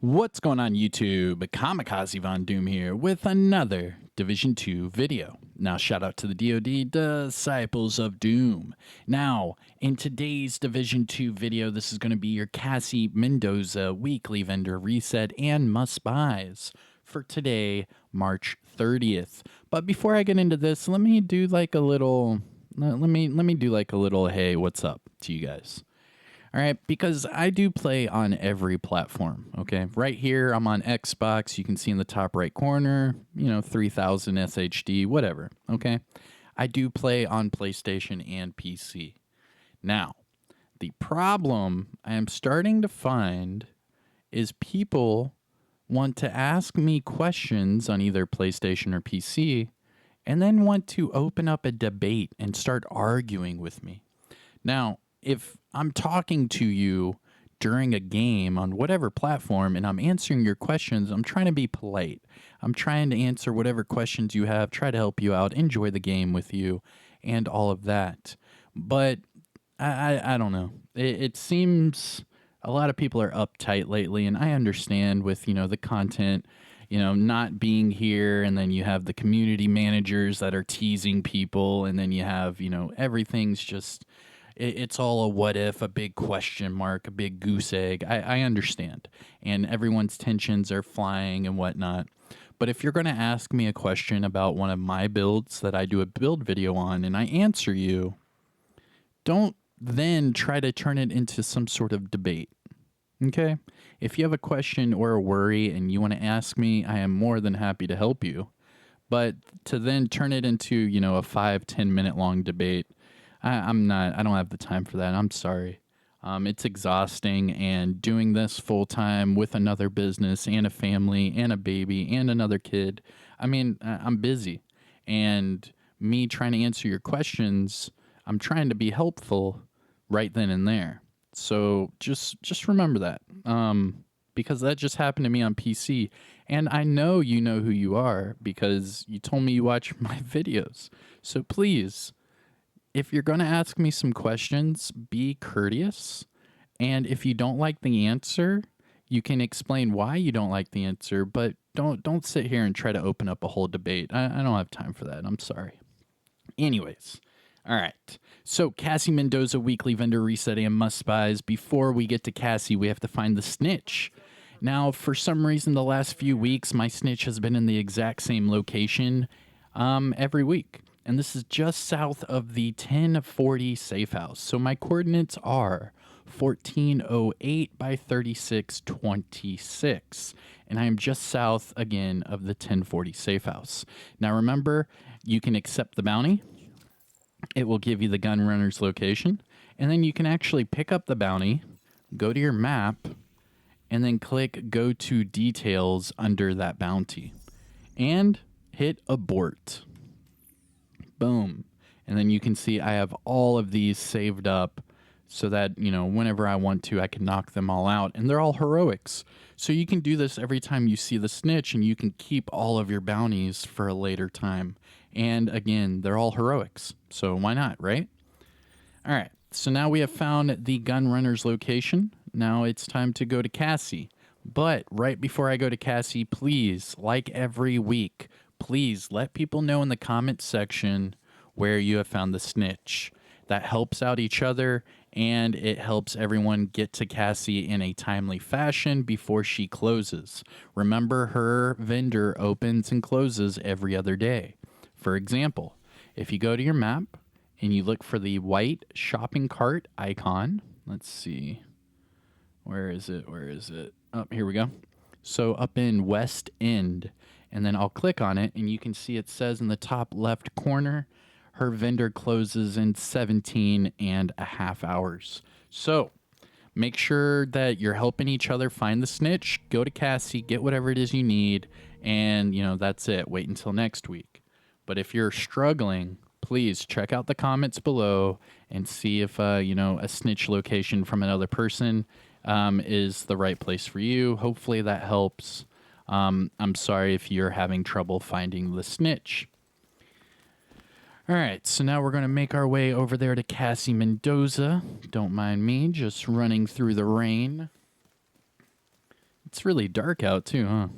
What's going on YouTube? Kamikazevondoom here with another Division 2 video. Now shout out to the DoD Disciples of Doom. Now, in today's Division 2 video, this is going to be your Cassie Mendoza weekly vendor reset and must buys for today, March 30th. But before I get into this, let me do like a little hey, what's up to you guys. All right, because I do play on every platform, okay? Right here, I'm on Xbox. You can see in the top right corner, 3000 SHD, whatever, okay? I do play on PlayStation and PC. Now, the problem I am starting to find is people want to ask me questions on either PlayStation or PC and then want to open up a debate and start arguing with me. Now, if I'm talking to you during a game on whatever platform and I'm answering your questions, I'm trying to be polite. I'm trying to answer whatever questions you have, try to help you out, enjoy the game with you, and all of that. But I don't know. It seems a lot of people are uptight lately, and I understand with, the content, not being here, and then you have the community managers that are teasing people, and then you have, everything's just... It's all a what if, a big question mark, a big goose egg. I understand. And everyone's tensions are flying and whatnot. But if you're going to ask me a question about one of my builds that I do a build video on and I answer you, don't then try to turn it into some sort of debate. Okay? If you have a question or a worry and you want to ask me, I am more than happy to help you. But to then turn it into, a 5-10 minute long debate, I don't have the time for that. I'm sorry. It's exhausting, and doing this full time with another business and a family and a baby and another kid. I'm busy, and me trying to answer your questions, I'm trying to be helpful right then and there. So just remember that, because that just happened to me on PC, and I know you know who you are because you told me you watch my videos. So please, if you're going to ask me some questions, be courteous. And if you don't like the answer, you can explain why you don't like the answer, but don't sit here and try to open up a whole debate. I don't have time for that. I'm sorry. Anyways, all right. So Cassie Mendoza weekly vendor reset and must buys. Before we get to Cassie, we have to find the Snitch. Now, for some reason, the last few weeks, my Snitch has been in the exact same location every week. And this is just south of the 1040 safe house. So my coordinates are 1408 by 3626. And I am just south, again, of the 1040 safe house. Now remember, you can accept the bounty. It will give you the gun runner's location. And then you can actually pick up the bounty, go to your map, and then click Go to Details under that bounty. And hit Abort. Boom. And then you can see I have all of these saved up so that, whenever I want to, I can knock them all out. And they're all heroics. So you can do this every time you see the Snitch, and you can keep all of your bounties for a later time. And again, they're all heroics. So why not, right? All right. So now we have found the gun runner's location. Now it's time to go to Cassie. But right before I go to Cassie, please, like every week, please let people know in the comments section where you have found the Snitch. That helps out each other, and it helps everyone get to Cassie in a timely fashion before she closes. Remember, her vendor opens and closes every other day. For example, if you go to your map and you look for the white shopping cart icon, let's see, where is it? Oh, here we go. So up in West End. And then I'll click on it, and you can see it says in the top left corner, her vendor closes in 17.5 hours. So make sure that you're helping each other find the Snitch. Go to Cassie, get whatever it is you need, and, that's it. Wait until next week. But if you're struggling, please check out the comments below and see if, a Snitch location from another person is the right place for you. Hopefully that helps. I'm sorry if you're having trouble finding the Snitch. All right, so now we're going to make our way over there to Cassie Mendoza. Don't mind me, just running through the rain. It's really dark out too, huh?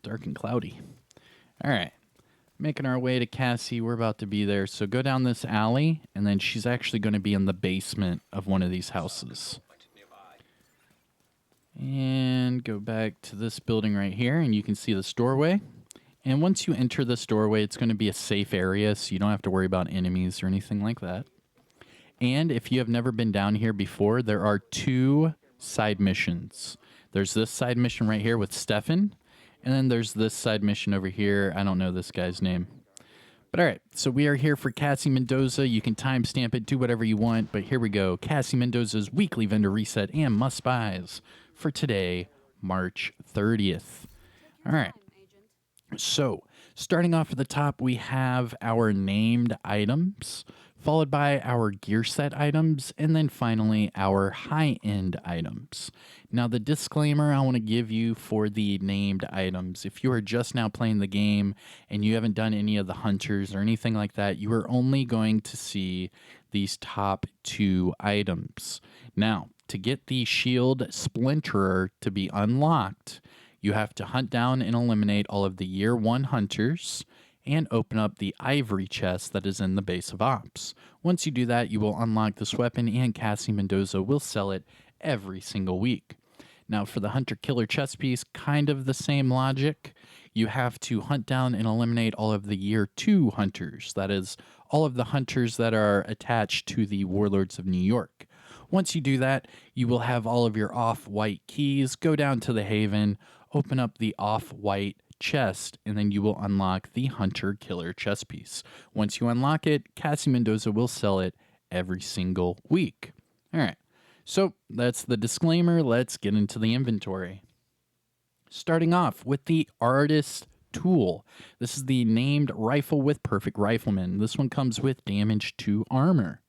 Dark and cloudy. All right. Making our way to Cassie. We're about to be there. So go down this alley, and then she's actually going to be in the basement of one of these houses. And go back to this building right here, and you can see this doorway. And once you enter this doorway, it's going to be a safe area, so you don't have to worry about enemies or anything like that. And if you have never been down here before, there are 2 side missions. There's this side mission right here with Stefan, and then there's this side mission over here. I don't know this guy's name. But all right, so we are here for Cassie Mendoza. You can timestamp it, do whatever you want, but here we go. Cassie Mendoza's weekly vendor reset and must-buys for today, March 30th. All right. So, starting off at the top, we have our named items, followed by our gear set items, and then finally our high-end items. Now, the disclaimer I want to give you for the named items, if you are just now playing the game and you haven't done any of the hunters or anything like that, you are only going to see these top 2 items. Now, to get the shield splinterer to be unlocked, you have to hunt down and eliminate all of the year 1 hunters and open up the ivory chest that is in the base of ops. Once you do that, you will unlock this weapon, and Cassie Mendoza will sell it every single week. Now, for the hunter killer chest piece, kind of the same logic. You have to hunt down and eliminate all of the year 2 hunters. That is, all of the hunters that are attached to the Warlords of New York. Once you do that, you will have all of your off-white keys. Go down to the Haven, open up the off-white chest, and then you will unlock the hunter killer chest piece. Once you unlock it, Cassie Mendoza will sell it every single week. All right, so that's the disclaimer. Let's get into the inventory. Starting off with the artist tool. This is the named rifle with perfect rifleman. This one comes with damage to armor.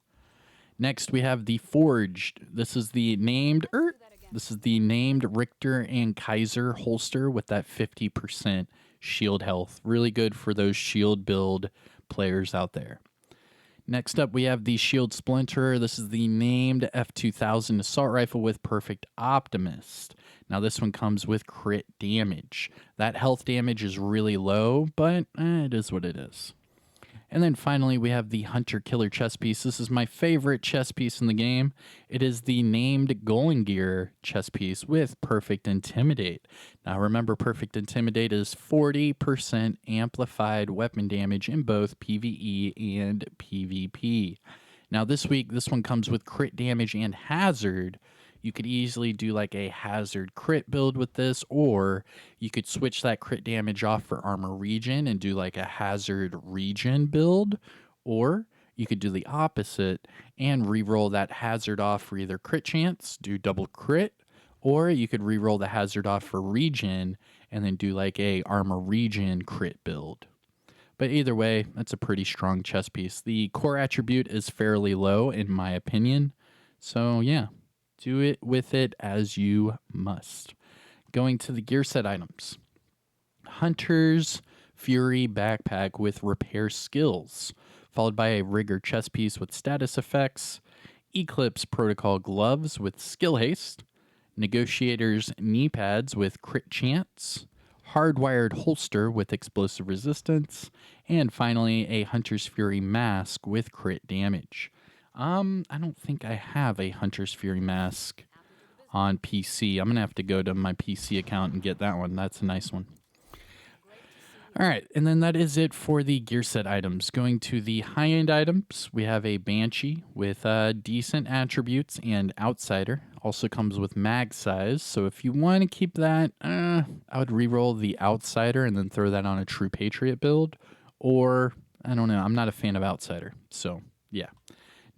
Next, we have the forged. This is the named Richter and Kaiser holster with that 50% shield health. Really good for those shield build players out there. Next up, we have the shield splinterer. This is the named F2000 assault rifle with perfect optimist. Now, this one comes with crit damage. That health damage is really low, but it is what it is. And then finally, we have the Hunter Killer chest piece. This is my favorite chest piece in the game. It is the named Golden Gear chest piece with Perfect Intimidate. Now remember, Perfect Intimidate is 40% amplified weapon damage in both PvE and PvP. Now this week, this one comes with crit damage and hazard. You could easily do like a hazard crit build with this, or you could switch that crit damage off for armor regen and do like a hazard regen build, or you could do the opposite and reroll that hazard off for either crit chance, do double crit, or you could reroll the hazard off for regen and then do like a armor regen crit build. But either way, that's a pretty strong chest piece. The core attribute is fairly low in my opinion, so yeah. Do it with it as you must. Going to the gear set items. Hunter's Fury backpack with repair skills, followed by a rigger chest piece with status effects, Eclipse protocol gloves with skill haste, Negotiator's knee pads with crit chance, hardwired holster with explosive resistance, and finally a Hunter's Fury mask with crit damage. I don't think I have a Hunter's Fury mask on PC. I'm going to have to go to my PC account and get that one. That's a nice one. All right, and then that is it for the gear set items. Going to the high-end items, we have a Banshee with decent attributes and Outsider. Also comes with mag size, so if you want to keep that, I would reroll the Outsider and then throw that on a True Patriot build. Or, I don't know, I'm not a fan of Outsider, so yeah.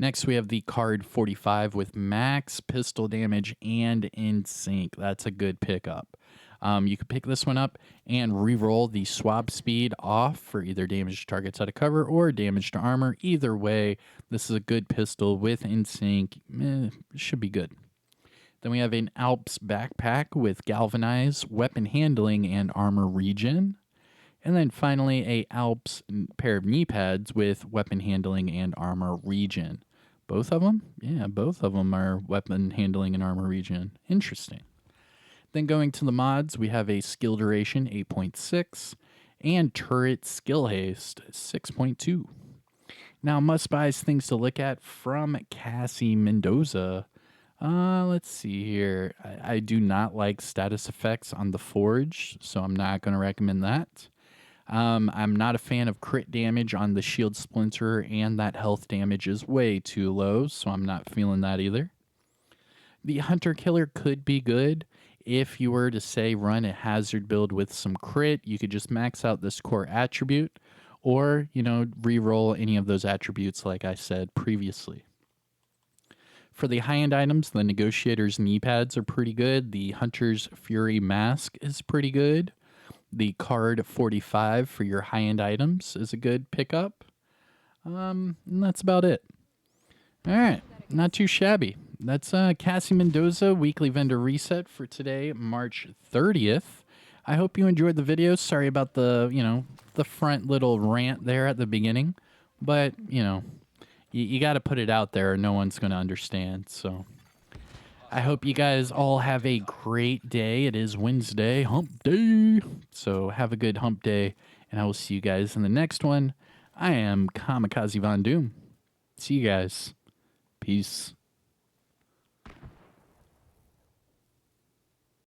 Next, we have the card 45 with max pistol damage and in sync. That's a good pickup. You could pick this one up and reroll the swap speed off for either damage to targets out of cover or damage to armor. Either way, this is a good pistol with in sync. Should be good. Then we have an Alps backpack with galvanized weapon handling and armor regen. And then finally, a Alps pair of knee pads with weapon handling and armor regen. Both of them? Yeah, both of them are weapon handling and armor regen. Interesting. Then going to the mods, we have a skill duration 8.6 and turret skill haste 6.2. Now, must buys things to look at from Cassie Mendoza. Let's see here. I do not like status effects on the Forge, so I'm not going to recommend that. I'm not a fan of crit damage on the Shield Splinter, and that health damage is way too low, so I'm not feeling that either. The Hunter Killer could be good. If you were to, say, run a hazard build with some crit, you could just max out this core attribute, or, re-roll any of those attributes like I said previously. For the high-end items, the Negotiator's knee pads are pretty good. The Hunter's Fury mask is pretty good. The card 45 for your high-end items is a good pickup. And that's about it. All right, not too shabby. That's Cassie Mendoza weekly vendor reset for today, March 30th. I hope you enjoyed the video. Sorry about the, the front little rant there at the beginning, but, you got to put it out there or no one's going to understand. So I hope you guys all have a great day. It is Wednesday, hump day. So have a good hump day, and I will see you guys in the next one. I am Kamikazevondoom. See you guys. Peace.